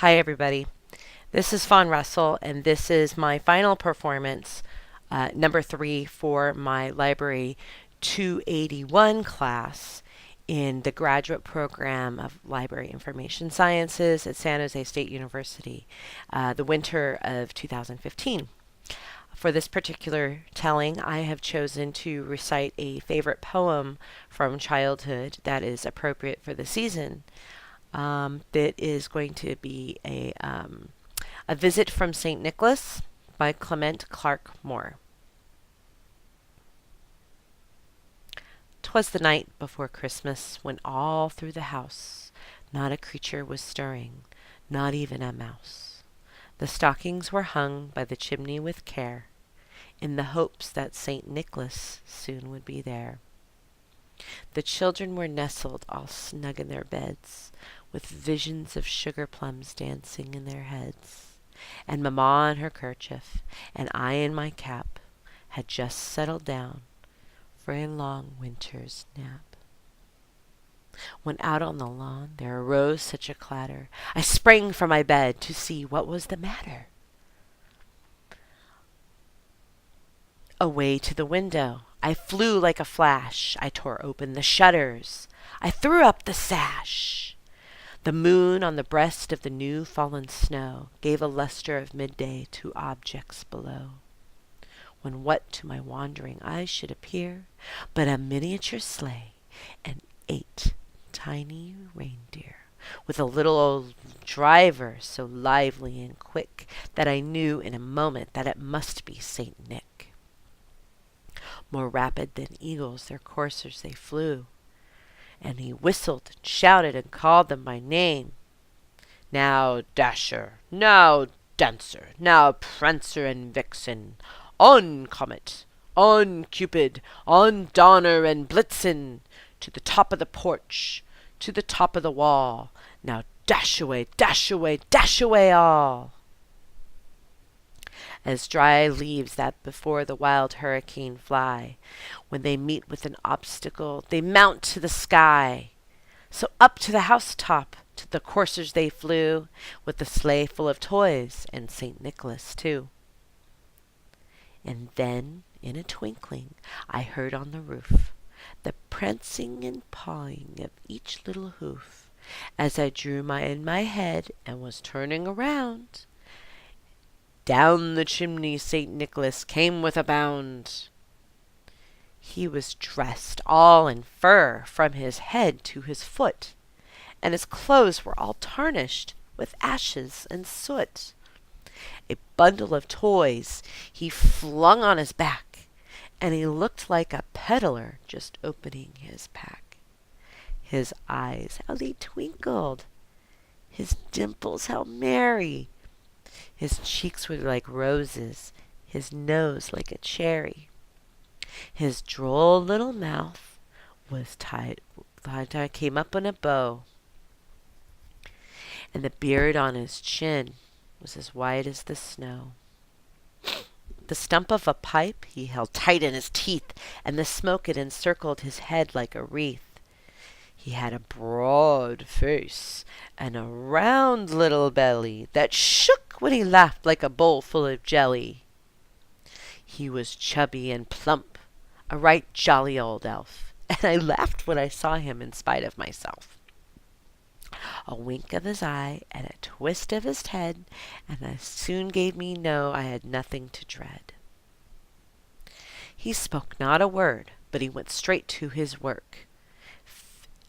Hi, everybody. This is Fawn Russell, and this is my final performance, number 3 for my Library 281 class in the graduate program of Library Information Sciences at San Jose State University, the winter of 2015. For this particular telling, I have chosen to recite a favorite poem from childhood that is appropriate for the season. That is going to be a Visit from St. Nicholas by Clement Clark Moore. 'Twas the night before Christmas when all through the house not a creature was stirring, not even a mouse. The stockings were hung by the chimney with care, in the hopes that St. Nicholas soon would be there. The children were nestled all snug in their beds, with visions of sugar plums dancing in their heads. And Mamma in her kerchief, and I in my cap, had just settled down for a long winter's nap. When out on the lawn there arose such a clatter, I sprang from my bed to see what was the matter. Away to the window I flew like a flash. I tore open the shutters. I threw up the sash. The moon on the breast of the new fallen snow gave a luster of midday to objects below, when what to my wandering eyes should appear but a miniature sleigh and 8 tiny reindeer, with a little old driver so lively and quick that I knew in a moment that it must be Saint Nick. More rapid than eagles their coursers they flew, and he whistled and shouted and called them by name. Now Dasher, now Dancer, now Prancer and Vixen, on Comet, on Cupid, on Donner and Blitzen, to the top of the porch, to the top of the wall. Now dash away, dash away, dash away all. As dry leaves that before the wild hurricane fly, when they meet with an obstacle, they mount to the sky. So up to the housetop to the coursers they flew, with the sleigh full of toys, and St. Nicholas too. And then, in a twinkling, I heard on the roof the prancing and pawing of each little hoof, as I drew in my head and was turning around. Down the chimney St. Nicholas came with a bound. He was dressed all in fur from his head to his foot, and his clothes were all tarnished with ashes and soot. A bundle of toys he flung on his back, and he looked like a peddler just opening his pack. His eyes, how they twinkled! His dimples, how merry! His cheeks were like roses, his nose like a cherry. His droll little mouth was came up in a bow, and the beard on his chin was as white as the snow. The stump of a pipe he held tight in his teeth, and the smoke had encircled his head like a wreath. He had a broad face and a round little belly that shook when he laughed like a bowl full of jelly. He was chubby and plump, a right jolly old elf, and I laughed when I saw him in spite of myself. A wink of his eye and a twist of his head, and I soon gave me know I had nothing to dread. He spoke not a word, but he went straight to his work,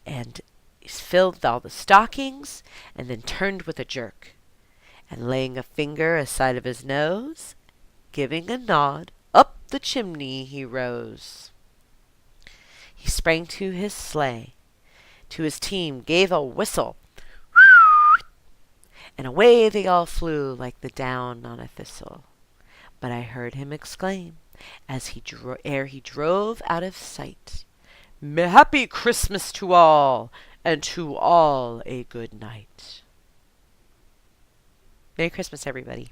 and filled all the stockings, and then turned with a jerk, and laying a finger aside of his nose, giving a nod, up the chimney he rose. He sprang to his sleigh, to his team gave a whistle, and away they all flew like the down on a thistle. But I heard him exclaim, as ere he drove out of sight, Happy Christmas to all, and to all a good night. Merry Christmas, everybody.